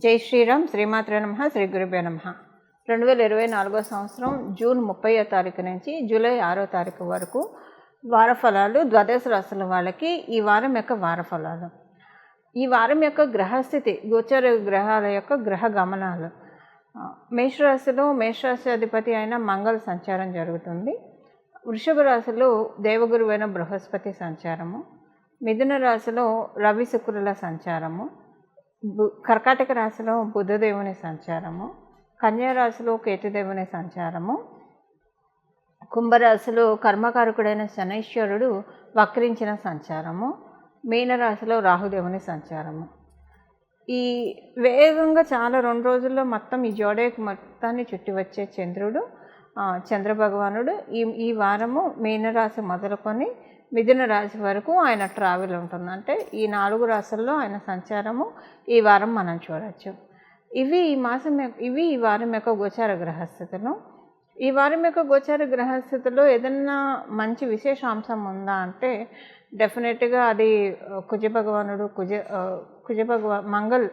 జై శ్రీరామ్. శ్రీమాత్రే నమః. శ్రీ గురుభ్యో నమః. 2024 సంవత్సరం జూన్ 30వ తారీఖు నుంచి జూలై 6వ తారీఖు వరకు వార ఫలాలు ద్వాదశ రాశుల వాళ్ళకి ఈ వారం యొక్క వార ఫలాలు. ఈ వారం యొక్క గ్రహస్థితి, గోచర గ్రహాల యొక్క గ్రహ గమనాలు. మేషరాశిలో మేషరాశి అధిపతి అయిన మంగళ సంచారం జరుగుతుంది. వృషభ రాశిలో దేవగురువైన బృహస్పతి సంచారము. మిథున రాశిలో రవి శుక్రుల సంచారము. కర్కాటక రాశిలో బుధదేవుని సంచారము. కన్యా రాశిలో కేతుదేవుని సంచారము. కుంభరాశిలో కర్మకారకుడైన శనైశ్వరుడు వక్రించిన సంచారము. మీనరాశిలో రాహుదేవుని సంచారము. ఈ వేగంగా చాలా 2 రోజుల్లో మొత్తం ఈ జోడేకు మొత్తాన్ని చుట్టి వచ్చే చంద్రుడు, చంద్రభగవానుడు ఈ వారము మీనరాశి మొదలుకొని మిథున రాశి వరకు ఆయన ట్రావెల్ ఉంటుంది. అంటే ఈ 4 రాశుల్లో ఆయన సంచారము ఈ వారం మనం చూడవచ్చు. ఇవి ఈ వారం యొక్క గోచార గ్రహస్థితులు. ఈ వారం యొక్క గోచార గ్రహస్థితిలో ఏదన్నా మంచి విశేషాంశం ఉందా అంటే డెఫినెట్గా అది కుజభగవానుడు మంగళ్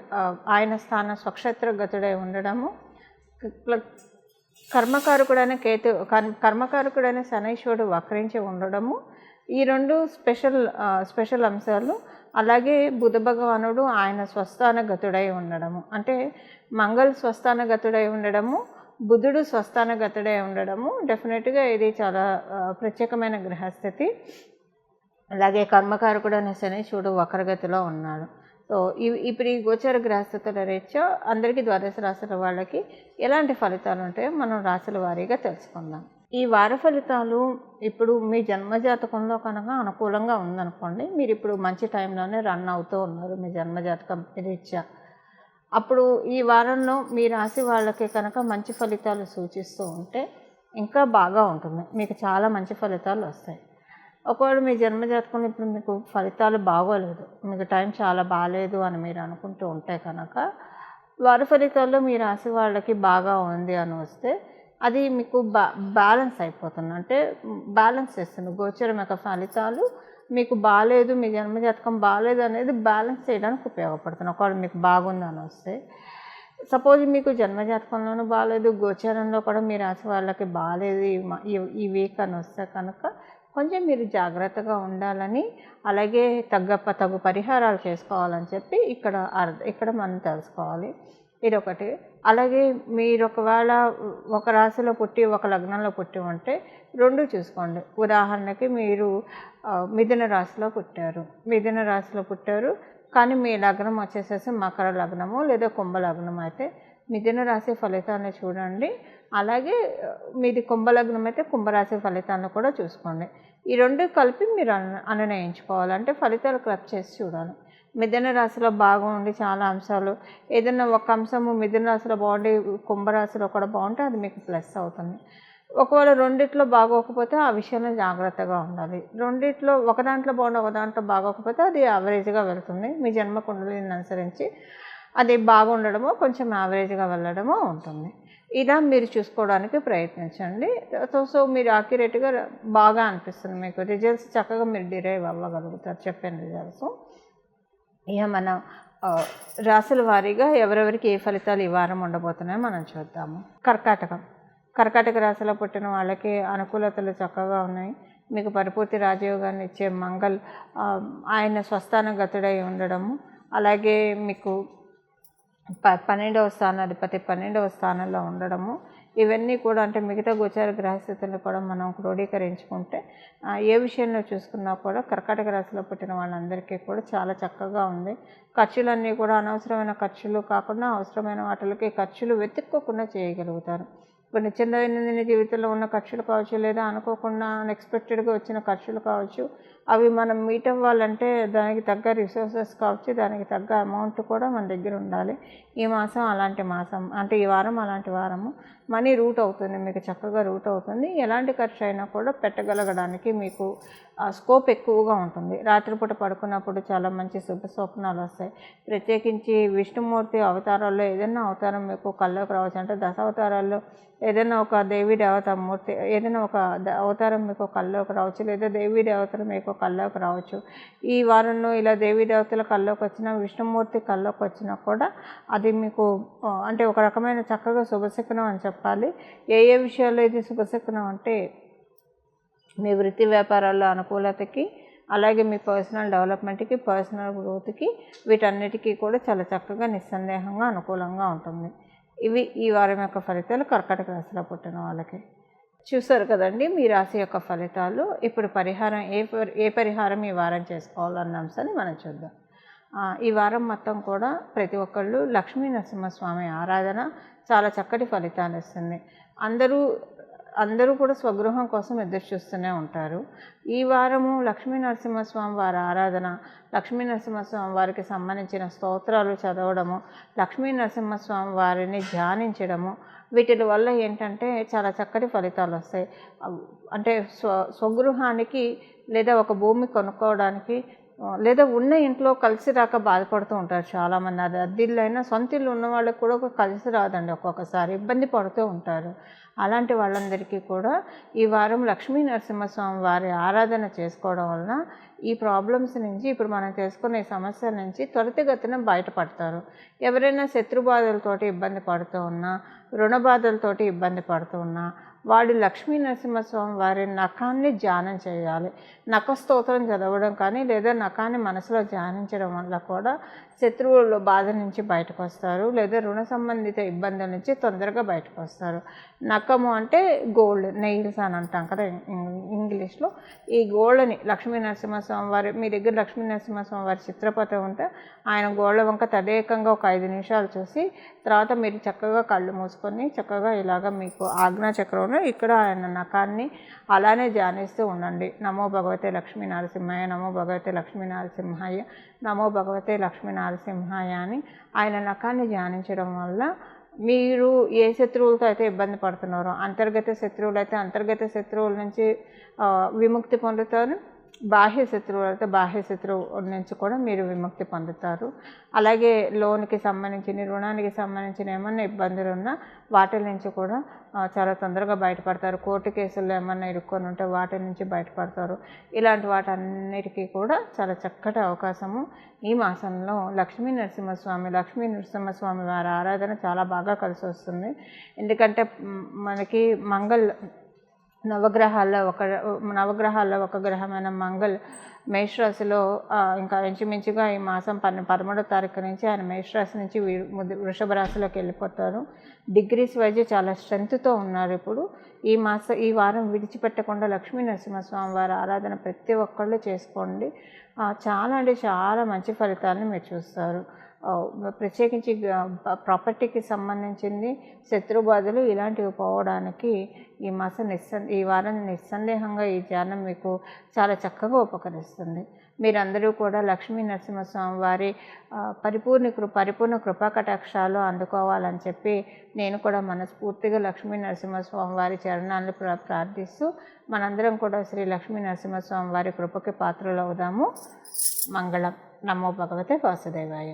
ఆయన స్థాన స్వక్షేత్రగతుడై ఉండడము, కర్మకారకుడైన శనైశ్వరుడు వక్రించి ఉండడము, ఈ 2 స్పెషల్ అంశాలు. అలాగే బుధ భగవానుడు ఆయన స్వస్థానగతుడై ఉండడము, అంటే మంగళ స్వస్థానగతుడై ఉండడము, బుధుడు స్వస్థానగతుడై ఉండడము. డెఫినెట్గా ఇది చాలా ప్రత్యేకమైన గ్రహస్థితి. అలాగే కర్మకారకుడైన శనైశ్వరుడు వక్రగతిలో ఉన్నాడు. సో ఇప్పుడు ఈ గోచర గ్రహస్థితుల రీత్యా అందరికీ ద్వాదశ రాశుల వాళ్ళకి ఎలాంటి ఫలితాలు ఉంటాయో మనం రాశుల వారీగా తెలుసుకుందాం. ఈ వార ఫలితాలు ఇప్పుడు మీ జన్మజాతకంలో కనుక అనుకూలంగా ఉందనుకోండి, మీరు ఇప్పుడు మంచి టైంలోనే రన్ అవుతూ ఉన్నారు మీ జన్మజాతకం రీత్యా. అప్పుడు ఈ వారంలో మీ రాశి వాళ్ళకి కనుక మంచి ఫలితాలు సూచిస్తూ ఉంటే ఇంకా బాగా ఉంటుంది, మీకు చాలా మంచి ఫలితాలు వస్తాయి. ఒకవేళ మీ జన్మజాతకంలో ఇప్పుడు మీకు ఫలితాలు బాగోలేదు, మీకు టైం చాలా బాగాలేదు అని మీరు అనుకుంటూ ఉంటే కనుక వార ఫలితాల్లో మీ రాశి వాళ్ళకి బాగా ఉంది అని వస్తే అది మీకు బ్యాలెన్స్ అయిపోతుంది. అంటే బ్యాలెన్స్ చేస్తుంది. గోచరం యొక్క ఫలితాలు మీకు బాగాలేదు, మీ జన్మజాతకం బాగాలేదు అనేది బ్యాలెన్స్ చేయడానికి ఉపయోగపడుతుంది. ఒకవేళ మీకు బాగుందని వస్తే, సపోజ్ మీకు జన్మజాతకంలోనూ బాగాలేదు, గోచరంలో కూడా మీ రాశి వాళ్ళకి బాగాలేదు ఈ వీక్ అని వస్తే కనుక కొంచెం మీరు జాగ్రత్తగా ఉండాలని, అలాగే తగు పరిహారాలు చేసుకోవాలని చెప్పి ఇక్కడ మనం తెలుసుకోవాలి. ఇదొకటి. అలాగే మీరు ఒకవేళ ఒక రాశిలో పుట్టి ఒక లగ్నంలో పుట్టి ఉంటే 2 చూసుకోండి. ఉదాహరణకి మీరు మిథున రాశిలో పుట్టారు కానీ మీ లగ్నం వచ్చేసేసి మకర లగ్నము లేదా కుంభ లగ్నం అయితే మిథున రాశి ఫలితాన్ని చూడండి. అలాగే మీది కుంభలగ్నం అయితే కుంభరాశి ఫలితాలను కూడా చూసుకోండి. ఈ 2 కలిపి మీరు నిర్ణయించుకోవాలంటే ఫలితాలు క్లబ్ చేసి చూడాలి. మిథున రాశిలో బాగుండి చాలా అంశాలు, ఏదైనా ఒక అంశము మిథున రాశిలో బాగుండి కుంభరాశిలో కూడా బాగుంటే అది మీకు ప్లస్ అవుతుంది. ఒకవేళ 2 బాగోకపోతే ఆ విషయంలో జాగ్రత్తగా ఉండాలి. ఒక దాంట్లో బాగుండి ఒక దాంట్లో బాగోకపోతే అది యావరేజ్గా వెళ్తుంది. మీ జన్మ కుండలిని అనుసరించి అది బాగుండడమో కొంచెం యావరేజ్గా వెళ్ళడమో ఉంటుంది. ఇలా మీరు చూసుకోవడానికి ప్రయత్నించండి. సో మీరు యాక్యురేట్గా బాగా అనిపిస్తుంది, మీకు రిజల్ట్స్ చక్కగా మీరు డిరైవ్ అవ్వగలుగుతారు చెప్పిన రిజల్ట్స్. ఇక మనం రాశుల వారీగా ఎవరెవరికి ఏ ఫలితాలు ఈ వారం ఉండబోతున్నాయో మనం చూద్దాము. కర్కాటక రాశిలో పుట్టిన వాళ్ళకి అనుకూలతలు చక్కగా ఉన్నాయి. మీకు పరిపూర్తి రాజయోగాన్ని ఇచ్చే మంగళ్ ఆయన స్వస్థానగతుడై ఉండడము, అలాగే మీకు 12వ స్థానాధిపతి 12వ స్థానంలో ఉండడము, ఇవన్నీ కూడా అంటే మిగతా గోచార గ్రహస్థితులను కూడా మనం క్రోడీకరించుకుంటే ఏ విషయంలో చూసుకున్నా కూడా కర్కాటక రాశిలో పుట్టిన వాళ్ళందరికీ కూడా చాలా చక్కగా ఉంది. ఖర్చులన్నీ కూడా అనవసరమైన ఖర్చులు కాకుండా అవసరమైన వాటికి ఖర్చులు వెతుక్కోకుండా చేయగలుగుతారు. కొన్ని చిన్న జీవితంలో ఉన్న ఖర్చులు కావచ్చు, లేదా అనుకోకుండా అన్ఎక్స్పెక్టెడ్గా వచ్చిన ఖర్చులు కావచ్చు, అవి మనం మీట్ అవ్వాలంటే దానికి తగ్గ రిసోర్సెస్ కావచ్చు, దానికి తగ్గ అమౌంట్ కూడా మన దగ్గర ఉండాలి. ఈ మాసం అలాంటి మాసం, అంటే ఈ వారం అలాంటి వారము. మనీ రూట్ అవుతుంది, మీకు చక్కగా రూట్ అవుతుంది. ఎలాంటి ఖర్చు అయినా కూడా పెట్టగలగడానికి మీకు స్కోప్ ఎక్కువగా ఉంటుంది. రాత్రిపూట పడుకున్నప్పుడు చాలా మంచి శుభ స్వప్నాలు వస్తాయి. ప్రత్యేకించి విష్ణుమూర్తి అవతారాల్లో ఏదైనా అవతారం మీకు కల్లోకి రావచ్చు. అంటే దశావతారాల్లో ఏదైనా ఒక దేవీ దేవత మూర్తి ఏదైనా ఒక అవతారం మీకు కల్లోకి రావచ్చు, లేదా దేవీ దేవతలు మీకు కల్లోకి రావచ్చు. ఈ వారంలో ఇలా దేవీ దేవతల కల్లోకి వచ్చినా, విష్ణుమూర్తి కల్లోకి వచ్చినా కూడా అది మీకు అంటే ఒక రకమైన చక్కగా శుభశకునం అని చెప్పాలి. ఏ ఏ విషయాల్లో ఇది శుభశకునం అంటే మీ వృత్తి వ్యాపారాల్లో అనుకూలతకి, అలాగే మీ పర్సనల్ డెవలప్మెంట్కి, పర్సనల్ గ్రోత్కి, వీటన్నిటికీ కూడా చాలా చక్కగా నిస్సందేహంగా అనుకూలంగా ఉంటుంది. ఇవి ఈ వారం యొక్క ఫలితాలు కర్కాటక రాశిలో పుట్టిన వాళ్ళకి. చూసారు కదండి మీ రాశి యొక్క ఫలితాలు. ఇప్పుడు పరిహారం ఏ పరిహారం ఈ వారం చేసుకోవాలన్న అంశాన్ని మనం చూద్దాం. ఈ వారం మొత్తం కూడా ప్రతి ఒక్కళ్ళు లక్ష్మీ నరసింహస్వామి ఆరాధన చాలా చక్కటి ఫలితాలు ఇస్తుంది. అందరూ కూడా స్వగృహం కోసం ఎదురు చూస్తూనే ఉంటారు. ఈ వారము లక్ష్మీ నరసింహస్వామి వారి ఆరాధన, లక్ష్మీ నరసింహస్వామి వారికి సంబంధించిన స్తోత్రాలు చదవడము, లక్ష్మీ నరసింహస్వామి వారిని ధ్యానించడము, వీటి వల్ల ఏంటంటే చాలా చక్కటి ఫలితాలు వస్తాయి. అంటే స్వగృహానికి లేదా ఒక భూమి కొనుక్కోవడానికి, లేదా ఉన్న ఇంట్లో కలిసి రాక బాధపడుతూ ఉంటారు చాలామంది. అది అద్దిల్లైనా సొంత ఇల్లు ఉన్న వాళ్ళకి కూడా కలిసి రాదండి, ఒక్కొక్కసారి ఇబ్బంది పడుతూ ఉంటారు. అలాంటి వాళ్ళందరికీ కూడా ఈ వారం లక్ష్మీ నరసింహస్వామి వారి ఆరాధన చేసుకోవడం వలన ఈ ప్రాబ్లమ్స్ నుంచి, ఇప్పుడు మనం చేసుకునే సమస్యల నుంచి త్వరితగతిన బయటపడతారు. ఎవరైనా శత్రు బాధలతోటి ఇబ్బంది పడుతూ ఉన్నా, రుణ బాధలతోటి ఇబ్బంది పడుతూ ఉన్నా, వాడు లక్ష్మీ నరసింహస్వామి వారి నఖాన్ని ధ్యానం చేయాలి. నఖ స్తోత్రం చదవడం కానీ, లేదా నఖాన్ని మనసులో ధ్యానించడం వల్ల కూడా శత్రువుల బాధ నుంచి బయటకు వస్తారు, లేదా రుణ సంబంధిత ఇబ్బందుల నుంచి తొందరగా బయటకు వస్తారు. నఖము అంటే గోల్డ్, నెయిల్స్ అని అంటాం కదా ఇంగ్లీష్లో. ఈ గోల్డ్ని లక్ష్మీ నరసింహస్వామి వారి, మీ దగ్గర లక్ష్మీ నరసింహస్వామి వారి చిత్రపటం ఉంటే ఆయన గోళ్ళ వంక తదేకంగా ఒక 5 నిమిషాలు చూసి, తర్వాత మీరు చక్కగా కళ్ళు మూసుకొని చక్కగా ఇలాగ మీకు ఆజ్ఞాచక్రంలో ఇక్కడ ఆయన నఖాన్ని అలానే ధ్యానిస్తూ ఉండండి. నమో భగవతే లక్ష్మీ నరసింహాయ, నమో భగవతే లక్ష్మీ నరసింహాయ, నమో భగవతే లక్ష్మీ నరసింహాయ అని ఆయన నఖాన్ని ధ్యానించడం వల్ల మీరు ఏ శత్రువులతో అయితే ఇబ్బంది పడుతున్నారో, అంతర్గత శత్రువులు అయితే అంతర్గత శత్రువుల నుంచి విముక్తి పొందుతారు, బాహ్య శత్రువులు అయితే బాహ్య శత్రువు నుంచి కూడా మీరు విముక్తి పొందుతారు. అలాగే లోన్కి సంబంధించిన, రుణానికి సంబంధించిన ఏమన్నా ఇబ్బందులు ఉన్నా వాటి నుంచి కూడా చాలా తొందరగా బయటపడతారు. కోర్టు కేసుల్లో ఏమన్నా ఇరుక్కొని ఉంటే వాటి నుంచి బయటపడతారు. ఇలాంటి వాటన్నిటికీ కూడా చాలా చక్కటి అవకాశము ఈ మాసంలో లక్ష్మీ నరసింహస్వామి వారి ఆరాధన చాలా బాగా కలిసి వస్తుంది. ఎందుకంటే మనకి నవగ్రహాల్లో ఒక గ్రహమైన మంగళ్ మేషరాశిలో ఇంకా ఇంచుమించుగా ఈ మాసం 13వ తారీఖు నుంచి ఆయన మేషరాశి నుంచి వృషభ రాశిలోకి వెళ్ళిపోతారు. డిగ్రీస్ వైజ్ చాలా స్ట్రెంగ్త్తో ఉన్నారు. ఇప్పుడు ఈ వారం విడిచిపెట్టకుండా లక్ష్మీ నరసింహస్వామి వారి ఆరాధన ప్రతి ఒక్కళ్ళు చేసుకోండి. చాలా అంటే చాలా మంచి ఫలితాలను మీరు చూస్తారు. ప్రత్యేకించి ప్రాపర్టీకి సంబంధించింది, శత్రు బాధలు ఇలాంటివి పోవడానికి ఈ వారం నిస్సందేహంగా ఈ ధ్యానం మీకు చాలా చక్కగా ఉపకరిస్తుంది. మీరందరూ కూడా లక్ష్మీ నరసింహస్వామి వారి పరిపూర్ణ కృపా కటాక్షాలు అందుకోవాలని చెప్పి నేను కూడా మనస్ఫూర్తిగా లక్ష్మీ నరసింహస్వామి వారి చరణాలను ప్రార్థిస్తూ మనందరం కూడా శ్రీ లక్ష్మీ నరసింహస్వామి వారి కృపకి పాత్రలు అవుదాము. మంగళం. నమో భగవతే వాసుదేవాయ.